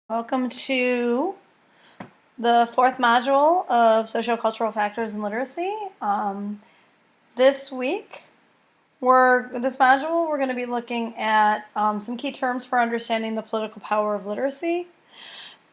Welcome to the fourth module of Sociocultural Factors in Literacy. This week, this module, we're going to be looking at some key terms for understanding the political power of literacy,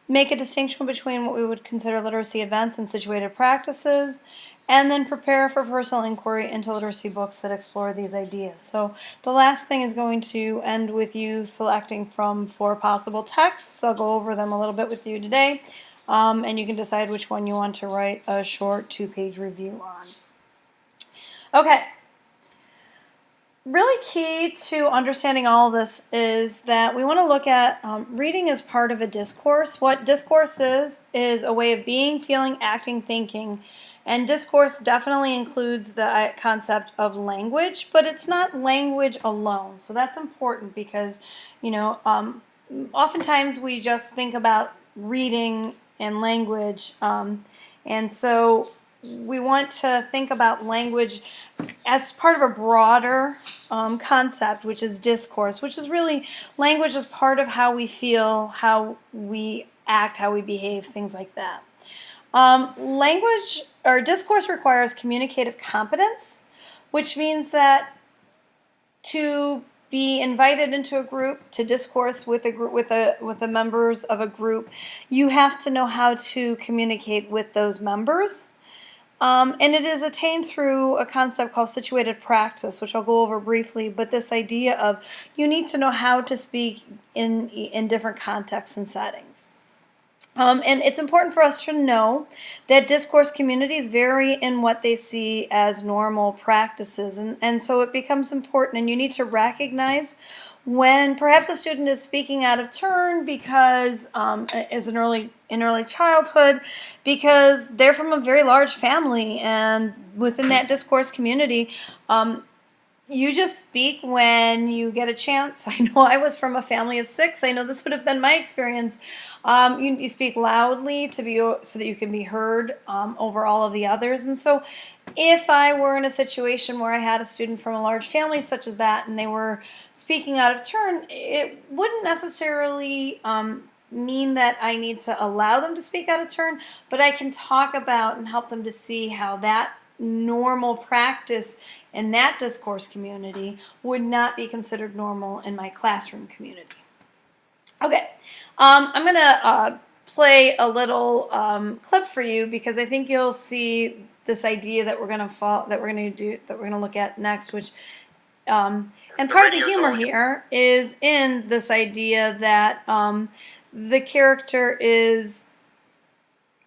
make a distinction between what we would consider literacy events and situated practices, and then prepare for personal inquiry into literacy books that explore these ideas. So the last thing is going to end with you selecting from 4 possible texts. So I'll go over them a little bit with you today, and you can decide which one you want to write a short 2-page review on. Okay. Really key to understanding all of this is that we want to look at reading as part of a discourse. What discourse is a way of being, feeling, acting, thinking. And discourse definitely includes the concept of language, but it's not language alone. So that's important because, oftentimes we just think about reading and language. And so we want to think about language as part of a broader concept, which is discourse, which is really language as part of how we feel, how we act, how we behave, things like that. Language or discourse requires communicative competence, which means that to be invited into a group to discourse with a group with the members of a group, you have to know how to communicate with those members. And it is attained through a concept called situated practice, which I'll go over briefly, but this idea of you need to know how to speak in different contexts and settings. And it's important for us to know that discourse communities vary in what they see as normal practices. And so it becomes important, and you need to recognize when perhaps a student is speaking out of turn because in early childhood, because they're from a very large family, and within that discourse community, you just speak when you get a chance. I know I was from a family of 6. I know this would have been my experience. You speak loudly so that you can be heard over all of the others. And so if I were in a situation where I had a student from a large family such as that and they were speaking out of turn, it wouldn't necessarily mean that I need to allow them to speak out of turn, but I can talk about and help them to see how that normal practice in that discourse community would not be considered normal in my classroom community. Okay, I'm going to play a little clip for you because I think you'll see this idea that we're going to look at next, which and part of the humor here is in this idea that the character is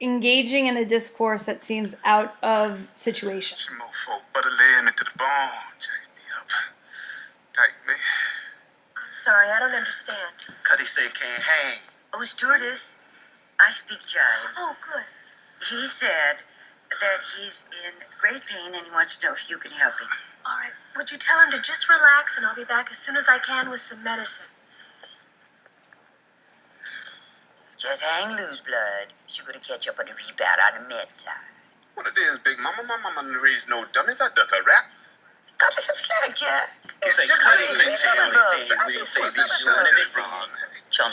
engaging in a discourse that seems out of situation. Some more folk butter laying into the bone, jacking me up. Tight me. I'm sorry, I don't understand. Cuddy say can't hang. Oh, stewardess, I speak jive. Oh, good. He said that he's in great pain and he wants to know if you can help him. All right, would you tell him to just relax and I'll be back as soon as I can with some medicine. Just hang loose, blood. She's gonna catch up on the rebound on the med side. What it is, Big Mama? My mama didn't raise no dummies. I duck a rap. Cut me some slack, Jack. Say Chump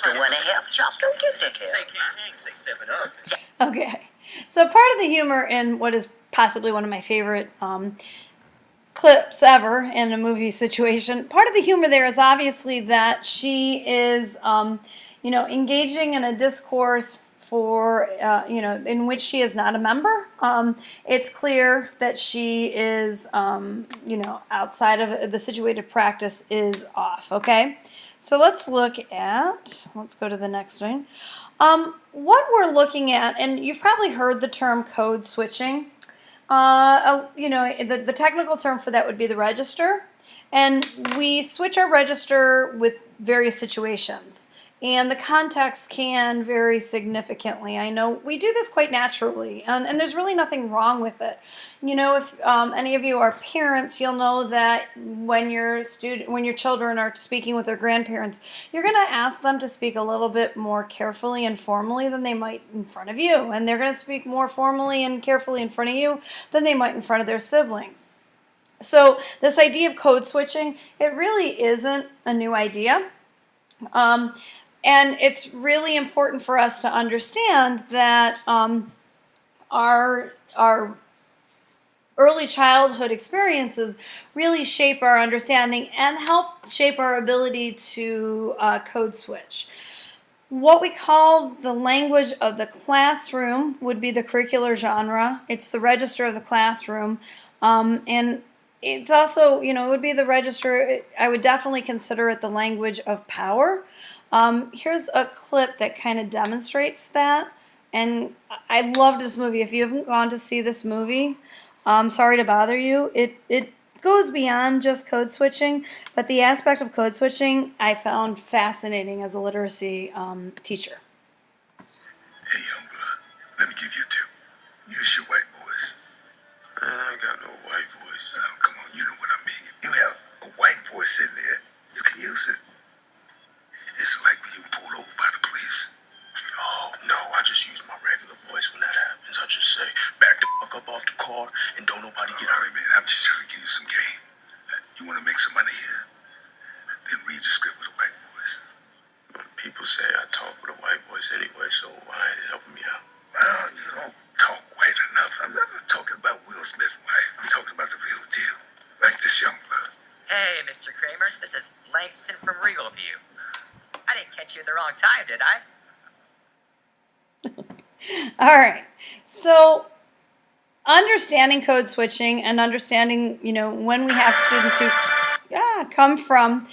don't want to help. Chump don't get the help. Say can't hang. Say 7 up. Okay, so part of the humor in what is possibly one of my favorite clips ever in a movie situation, part of the humor there is obviously that she is engaging in a discourse in which she is not a member. It's clear that she is, outside of the situated practice is off, okay? So let's go to the next one. What we're looking at, and you've probably heard the term code switching. The technical term for that would be the register. And we switch our register with various situations. And the context can vary significantly. I know we do this quite naturally, and there's really nothing wrong with it. If any of you are parents, you'll know that when your children are speaking with their grandparents, you're going to ask them to speak a little bit more carefully and formally than they might in front of you, and they're going to speak more formally and carefully in front of you than they might in front of their siblings. So this idea of code switching, it really isn't a new idea. And it's really important for us to understand that our early childhood experiences really shape our understanding and help shape our ability to code switch. What we call the language of the classroom would be the curricular genre. It's the register of the classroom. And it's also, it would be the register. I would definitely consider it the language of power. Here's a clip that kind of demonstrates that. And I loved this movie. If you haven't gone to see this movie, sorry to bother you. It goes beyond just code switching, but the aspect of code switching I found fascinating as a literacy teacher. Hey, young blood, let me give you a tip. Use your white voice. Man, I ain't got no white voice. Oh, come on, you know what I mean. You have a white voice in there. You can use it. It's like when you pulled over by the police. Oh, no, I just use my regular voice when that happens. I just say, back the fuck up off the car and don't nobody get hurt. Man, I'm just trying to give you some game. You want to make some money here? Then read the script with a white voice. People say I talk with a white voice anyway, so why ain't it helping me out? Well, you don't talk white enough. I'm not talking about Will Smith's wife. I'm talking about the real deal. Like this young blood. Hey, Mr. Kramer, this is Langston from Regal View. I didn't catch you at the wrong time, did I? All right. So understanding code switching and understanding, when we have students who come from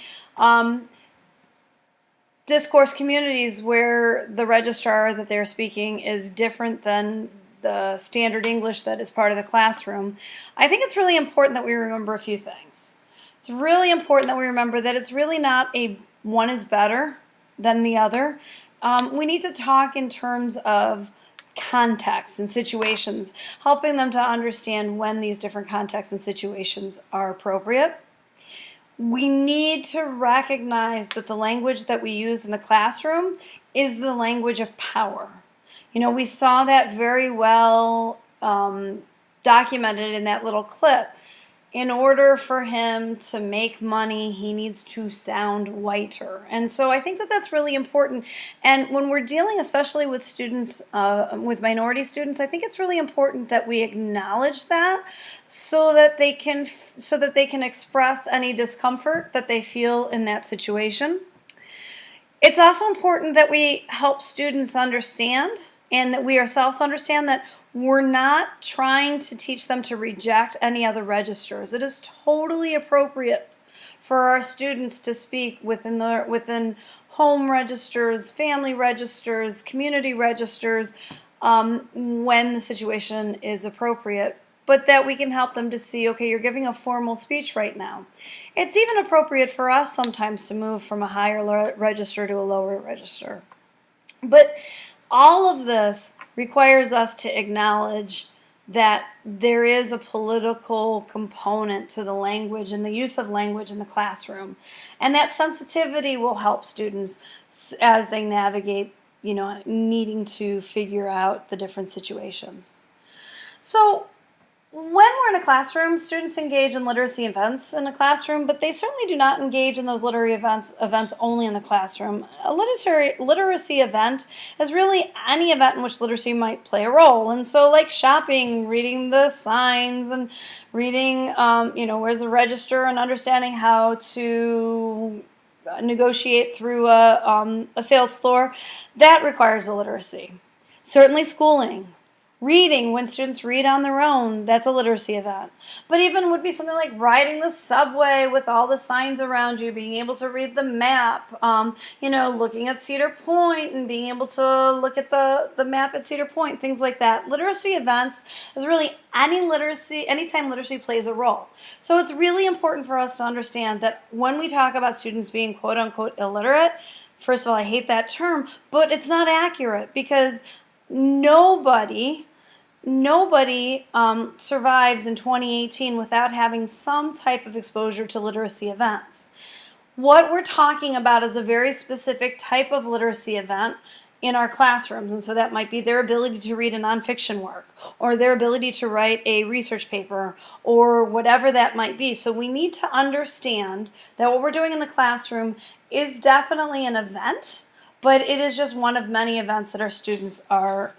discourse communities where the registrar that they're speaking is different than the standard English that is part of the classroom, I think it's really important that we remember a few things. It's really important that we remember that it's really not a one is better than the other. We need to talk in terms of contexts and situations, helping them to understand when these different contexts and situations are appropriate. We need to recognize that the language that we use in the classroom is the language of power. We saw that very well documented in that little clip. In order for him to make money, he needs to sound whiter. And so I think that that's really important. And when we're dealing especially with students, with minority students, I think it's really important that we acknowledge that so that they can express any discomfort that they feel in that situation. It's also important that we help students understand and that we ourselves understand that we're not trying to teach them to reject any other registers. It is totally appropriate for our students to speak within home registers, family registers, community registers, when the situation is appropriate. But that we can help them to see, okay, you're giving a formal speech right now. It's even appropriate for us sometimes to move from a higher register to a lower register. But all of this requires us to acknowledge that there is a political component to the language and the use of language in the classroom. And that sensitivity will help students as they navigate, needing to figure out the different situations. So when we're in a classroom, students engage in literacy events in a classroom, but they certainly do not engage in those literary events only in the classroom. A literacy event is really any event in which literacy might play a role. And so like shopping, reading the signs, and reading, where's the register, and understanding how to negotiate through a sales floor, that requires a literacy. Certainly schooling. Reading, when students read on their own, that's a literacy event. But even would be something like riding the subway with all the signs around you, being able to read the map, looking at Cedar Point and being able to look at the map at Cedar Point, things like that. Literacy events is really anytime literacy plays a role. So it's really important for us to understand that when we talk about students being quote unquote illiterate, first of all, I hate that term, but it's not accurate because nobody survives in 2018 without having some type of exposure to literacy events. What we're talking about is a very specific type of literacy event in our classrooms, and so that might be their ability to read a nonfiction work or their ability to write a research paper or whatever that might be. So we need to understand that what we're doing in the classroom is definitely an event, but it is just one of many events that our students are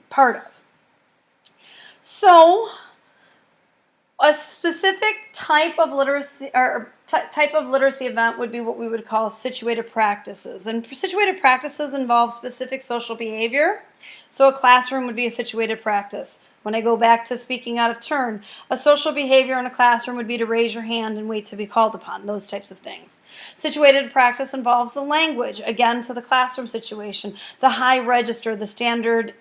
part of. So a specific type of literacy or type of literacy event would be what we would call situated practices. And situated practices involve specific social behavior. So a classroom would be a situated practice. When I go back to speaking out of turn, a social behavior in a classroom would be to raise your hand and wait to be called upon, those types of things. Situated practice involves the language, again to the classroom situation. The high register, the standard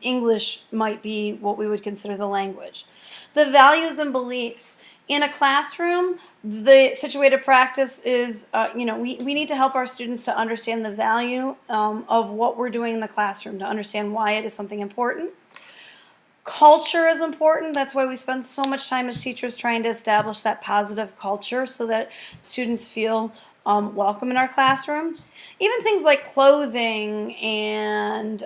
English might be what we would consider the language. The values and beliefs. In a classroom, the situated practice is, we need to help our students to understand the value of what we're doing in the classroom, to understand why it is something important. Culture is important. That's why we spend so much time as teachers trying to establish that positive culture so that students feel welcome in our classroom. Even things like clothing and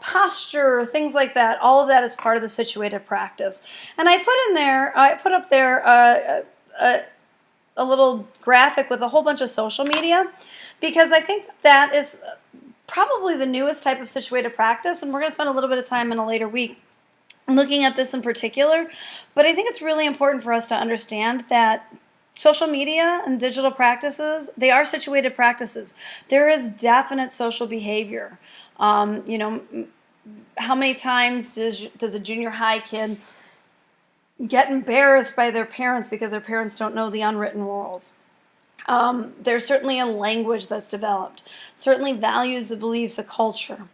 posture, things like that. All of that is part of the situated practice. And I put up there a little graphic with a whole bunch of social media, because I think that is probably the newest type of situated practice, and we're going to spend a little bit of time in a later week looking at this in particular. But I think it's really important for us to understand that social media and digital practices, they are situated practices. There is definite social behavior. How many times does a junior high kid get embarrassed by their parents because their parents don't know the unwritten rules? There's certainly a language that's developed, certainly values, the beliefs, a culture.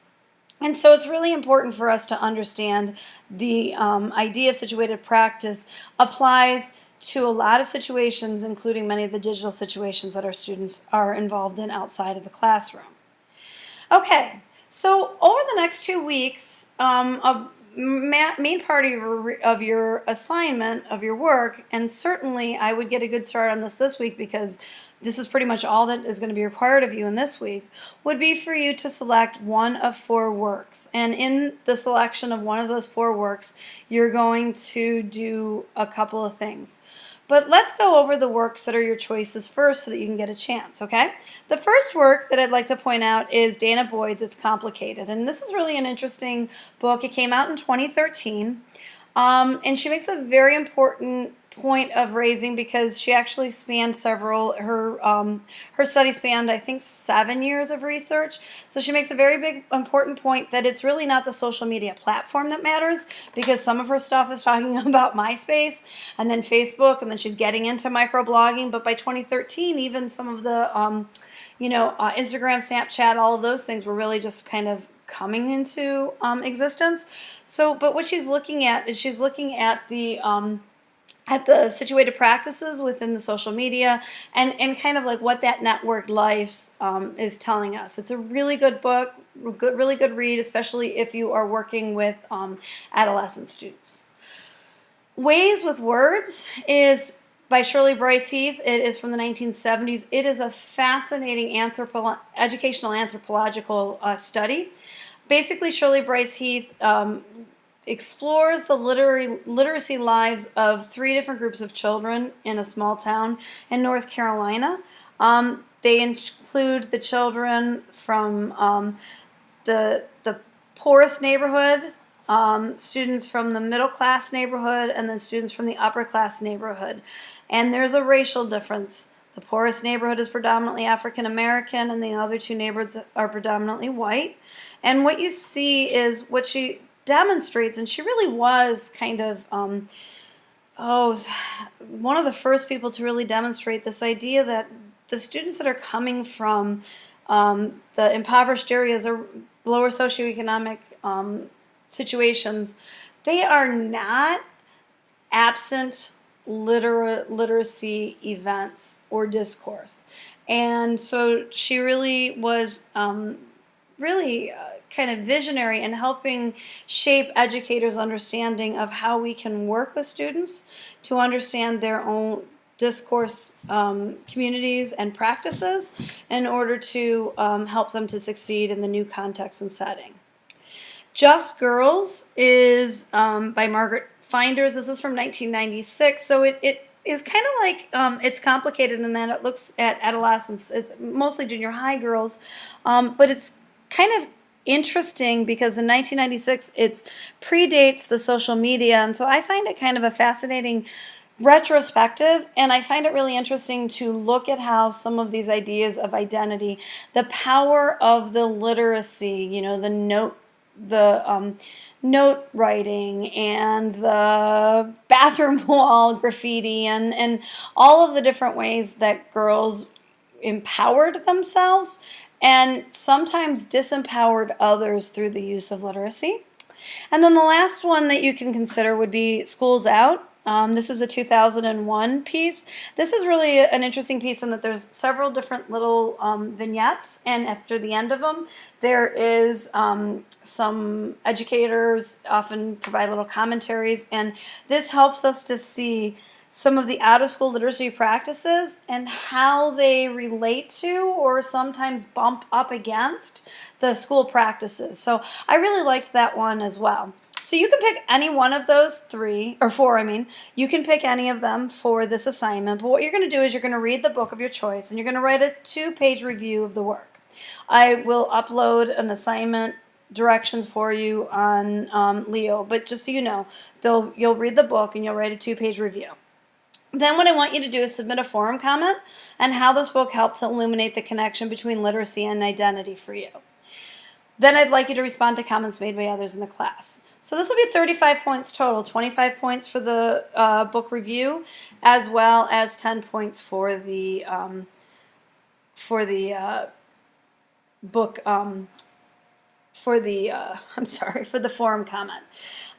And so it's really important for us to understand the idea of situated practice applies to a lot of situations, including many of the digital situations that our students are involved in outside of the classroom. Okay, so over the next 2 weeks, a main part of your assignment, of your work, and certainly I would get a good start on this week because this is pretty much all that is going to be required of you in this week, would be for you to select one of 4 works. And in the selection of one of those 4 works, you're going to do a couple of things. But let's go over the works that are your choices first so that you can get a chance, okay? The first work that I'd like to point out is Dana Boyd's It's Complicated. And this is really an interesting book. It came out in 2013. And she makes a very important point of raising, because she actually spanned her study spanned, I think, 7 years of research. So she makes a very big important point that it's really not the social media platform that matters, because some of her stuff is talking about MySpace and then Facebook, and then she's getting into microblogging. But by 2013, even some of the Instagram, Snapchat, all of those things were really just kind of coming into existence. So, but what she's looking at is she's looking at the situated practices within the social media and kind of like what that networked life is telling us. It's a really good book, really good read, especially if you are working with adolescent students. Ways with Words is by Shirley Bryce Heath. It is from the 1970s. It is a fascinating educational anthropological study. Basically, Shirley Bryce Heath explores the literacy lives of 3 different groups of children in a small town in North Carolina. They include the children from the poorest neighborhood, students from the middle class neighborhood, and then students from the upper class neighborhood. And there's a racial difference. The poorest neighborhood is predominantly African American, and the other 2 neighborhoods are predominantly white. And what you see is what she demonstrates, and she really was kind of one of the first people to really demonstrate this idea that the students that are coming from the impoverished areas or lower socioeconomic situations, they are not absent literacy events or discourse. And so she really was kind of visionary in helping shape educators' understanding of how we can work with students to understand their own discourse communities and practices in order to help them to succeed in the new context and setting. Just Girls is by Margaret Finders. This is from 1996, so it is kind of like it's complicated in that it looks at adolescents. It's mostly junior high girls, but it's kind of interesting because in 1996 it predates the social media, and so I find it kind of a fascinating retrospective, and I find it really interesting to look at how some of these ideas of identity, the power of the literacy, the note writing and the bathroom wall graffiti and all of the different ways that girls empowered themselves and sometimes disempowered others through the use of literacy. And then the last one that you can consider would be School's Out. This is a 2001 piece. This is really an interesting piece in that there's several different little vignettes, and after the end of them, there is some educators often provide little commentaries, and this helps us to see some of the out-of-school literacy practices and how they relate to or sometimes bump up against the school practices. So I really liked that one as well. So you can pick any one of those three, or four, I mean. You can pick any of them for this assignment. But what you're going to do is you're going to read the book of your choice, and you're going to write a 2-page review of the work. I will upload an assignment directions for you on Leo, but just so you know, you'll read the book and you'll write a 2-page review. Then what I want you to do is submit a forum comment on how this book helped to illuminate the connection between literacy and identity for you. Then I'd like you to respond to comments made by others in the class. So this will be 35 points total, 25 points for the book review, as well as 10 points for the book for the forum comment.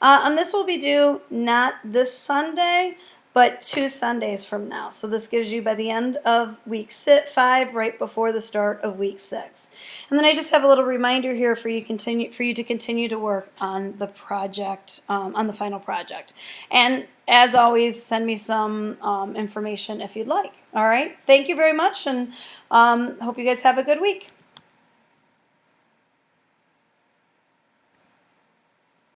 And this will be due not this Sunday, but 2 Sundays from now. So this gives you by the end of week 5, right before the start of week 6. And then I just have a little reminder here for you to continue to work on the project, on the final project. And as always, send me some information if you'd like. All right. Thank you very much, and hope you guys have a good week.